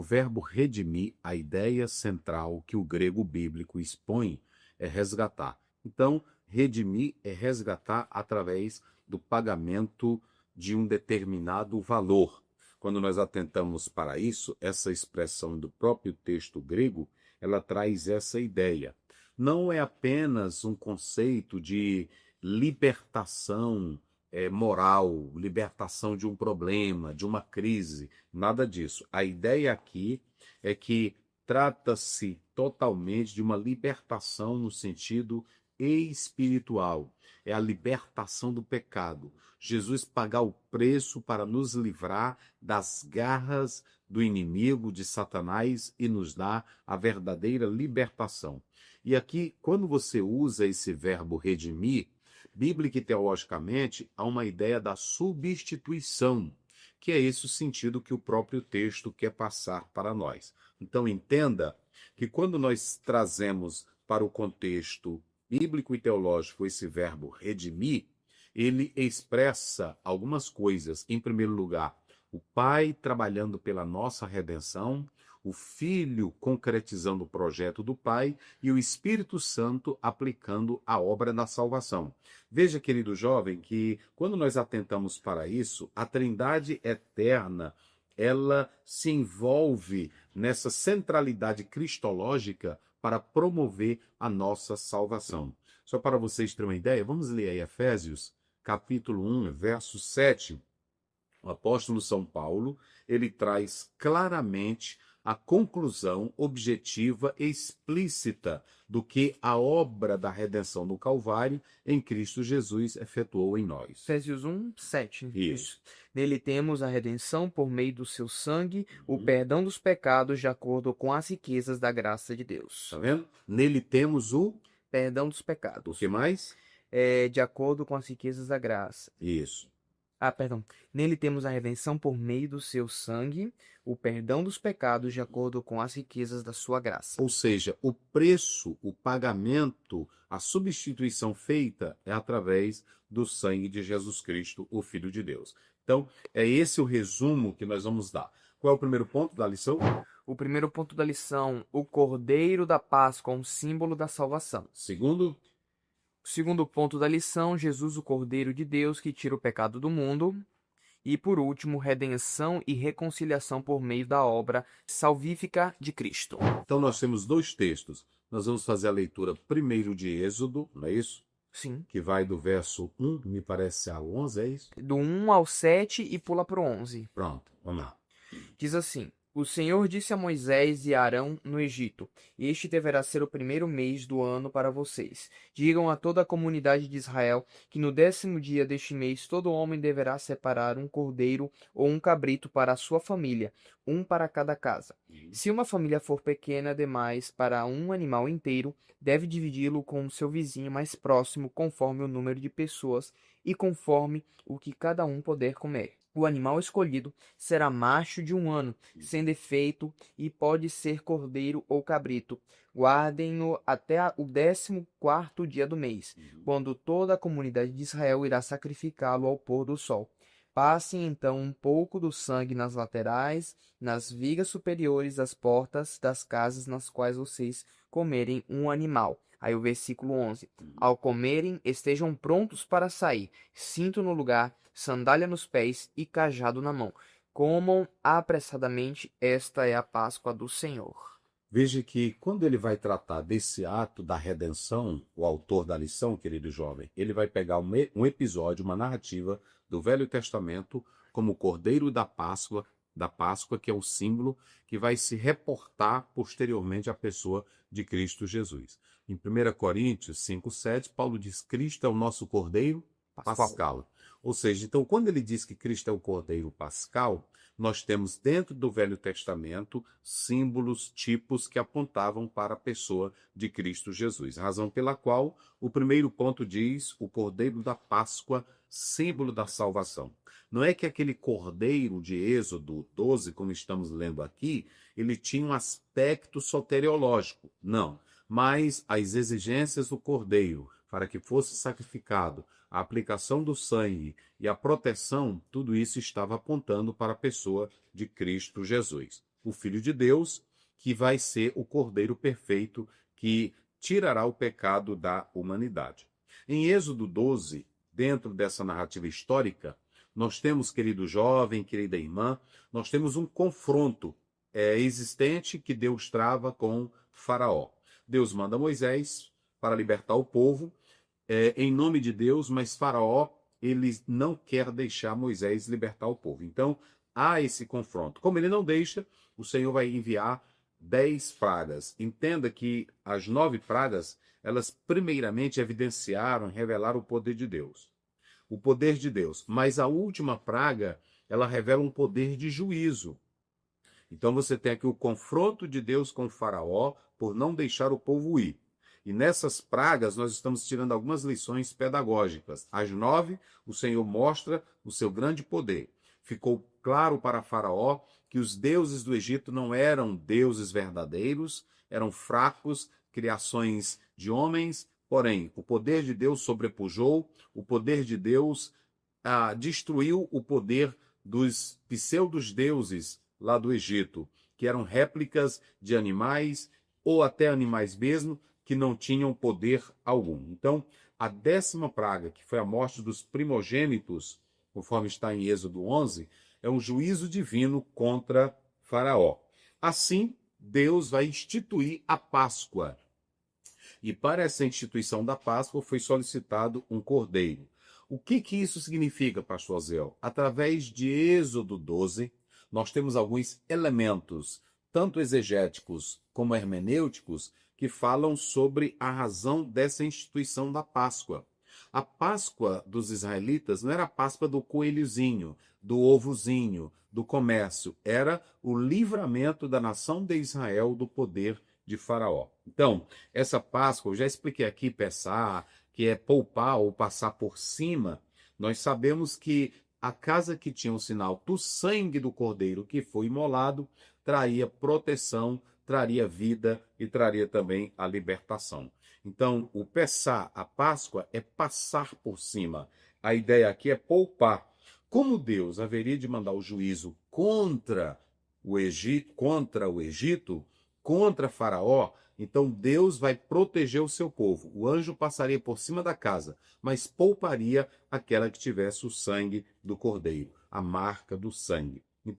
O verbo redimir, a ideia central que o grego bíblico expõe é resgatar. Então, redimir é resgatar através do pagamento de um determinado valor. Quando nós atentamos para isso, essa expressão do próprio texto grego, ela traz essa ideia. Não é apenas um conceito de libertação moral, libertação de um problema, de uma crise, nada disso. A ideia aqui é que trata-se totalmente de uma libertação no sentido espiritual. É a libertação do pecado. Jesus pagar o preço para nos livrar das garras do inimigo, de Satanás, e nos dar a verdadeira libertação. E aqui, quando você usa esse verbo redimir, bíblica e teologicamente, há uma ideia da substituição, que é esse o sentido que o próprio texto quer passar para nós. Então, entenda que quando nós trazemos para o contexto bíblico e teológico esse verbo redimir, ele expressa algumas coisas. Em primeiro lugar, o Pai trabalhando pela nossa redenção, o Filho concretizando o projeto do Pai e o Espírito Santo aplicando a obra da salvação. Veja, querido jovem, que quando nós atentamos para isso, a Trindade eterna, ela se envolve nessa centralidade cristológica para promover a nossa salvação. Só para vocês terem uma ideia, vamos ler aí Efésios, capítulo 1, verso 7. O apóstolo São Paulo, ele traz claramente a conclusão objetiva e explícita do que a obra da redenção do Calvário em Cristo Jesus efetuou em nós. Efésios 1, 7. Isso. Nele temos a redenção por meio do seu sangue, o perdão dos pecados de acordo com as riquezas da graça de Deus. Tá vendo? Nele temos o Perdão dos pecados. O que mais? De acordo com as riquezas da graça. Isso. Perdão. Nele temos a redenção por meio do seu sangue, o perdão dos pecados de acordo com as riquezas da sua graça. Ou seja, o preço, o pagamento, a substituição feita é através do sangue de Jesus Cristo, o Filho de Deus. Então, é esse o resumo que nós vamos dar. Qual é o primeiro ponto da lição? O primeiro ponto da lição, o Cordeiro da Páscoa, um símbolo da salvação. Segundo, O segundo ponto da lição, Jesus, o Cordeiro de Deus, que tira o pecado do mundo. E, por último, redenção e reconciliação por meio da obra salvífica de Cristo. então nós temos dois textos. Nós vamos fazer a leitura primeiro de Êxodo, não é isso? Sim. Que vai do verso 1, me parece, ao 11, é isso? Do 1 ao 7 e pula para o 11. Pronto, vamos lá. Diz assim: O Senhor disse a Moisés e a Arão no Egito: Este deverá ser o primeiro mês do ano para vocês. Digam a toda a comunidade de Israel que no 10º dia deste mês todo homem deverá separar um cordeiro ou um cabrito para a sua família, um para cada casa. Se uma família for pequena demais para um animal inteiro, deve dividi-lo com o seu vizinho mais próximo conforme o número de pessoas e conforme o que cada um puder comer. O animal escolhido será macho de 1 ano, sem defeito, e pode ser cordeiro ou cabrito. Guardem-no até o 14º dia do mês, quando toda a comunidade de Israel irá sacrificá-lo ao pôr do sol. Passem então um pouco do sangue nas laterais, nas vigas superiores das portas das casas nas quais vocês comerem um animal. Aí o versículo 11. Ao comerem, estejam prontos para sair, cinto no lugar, sandália nos pés e cajado na mão. Comam apressadamente, esta é a Páscoa do Senhor. Veja que quando ele vai tratar desse ato da redenção, o autor da lição, querido jovem, ele vai pegar um episódio, uma narrativa do Velho Testamento como o Cordeiro da Páscoa, que é um símbolo que vai se reportar posteriormente à pessoa de Cristo Jesus. Em 1 Coríntios 5:7, Paulo diz: Cristo é o nosso Cordeiro Pascal. Ou seja, então, quando ele diz que Cristo é o Cordeiro Pascal, nós temos dentro do Velho Testamento símbolos, tipos que apontavam para a pessoa de Cristo Jesus. Razão pela qual o primeiro ponto diz o Cordeiro da Páscoa, símbolo da salvação. Não é que aquele cordeiro de Êxodo 12, como estamos lendo aqui, ele tinha um aspecto soteriológico. Não. Mas as exigências do cordeiro para que fosse sacrificado, a aplicação do sangue e a proteção, tudo isso estava apontando para a pessoa de Cristo Jesus. o Filho de Deus, que vai ser o Cordeiro perfeito que tirará o pecado da humanidade. Em Êxodo 12, dentro dessa narrativa histórica, nós temos, querido jovem, querida irmã, nós temos um confronto existente que Deus trava com Faraó. Deus manda Moisés para libertar o povo em nome de Deus, mas Faraó ele não quer deixar Moisés libertar o povo. Então, há esse confronto. Como ele não deixa, o Senhor vai enviar 10 pragas. Entenda que as 9 pragas, elas primeiramente evidenciaram, revelaram o poder de Deus. O poder de Deus. Mas a última praga, ela revela um poder de juízo. Então você tem aqui o confronto de Deus com o Faraó por não deixar o povo ir. E nessas pragas nós estamos tirando algumas lições pedagógicas. Às 9, o Senhor mostra o seu grande poder. Ficou claro para Faraó que os deuses do Egito não eram deuses verdadeiros, eram fracos, criações de homens, porém o poder de Deus sobrepujou, o poder de Deus destruiu o poder dos pseudos-deuses lá do Egito, que eram réplicas de animais ou até animais mesmo, que não tinham poder algum. Então, a 10ª praga, que foi a morte dos primogênitos, conforme está em Êxodo 11, é um juízo divino contra Faraó. Assim, Deus vai instituir a Páscoa. E para essa instituição da Páscoa foi solicitado um cordeiro. O que isso significa, pastor Zéu? Através de Êxodo 12, nós temos alguns elementos, tanto exegéticos como hermenêuticos, que falam sobre a razão dessa instituição da Páscoa. A Páscoa dos israelitas não era a Páscoa do coelhozinho, do ovozinho, do comércio. Era o livramento da nação de Israel do poder de Faraó. Então, essa Páscoa, eu já expliquei aqui, Pessah, que é poupar ou passar por cima. Nós sabemos que a casa que tinha o sinal do sangue do cordeiro que foi imolado traria proteção, traria vida e traria também a libertação. Então, o Pessah, a Páscoa, é passar por cima. A ideia aqui é poupar. Como Deus haveria de mandar o juízo contra o Egito, contra Faraó, então Deus vai proteger o seu povo. O anjo passaria por cima da casa, mas pouparia aquela que tivesse o sangue do cordeiro, a marca do sangue.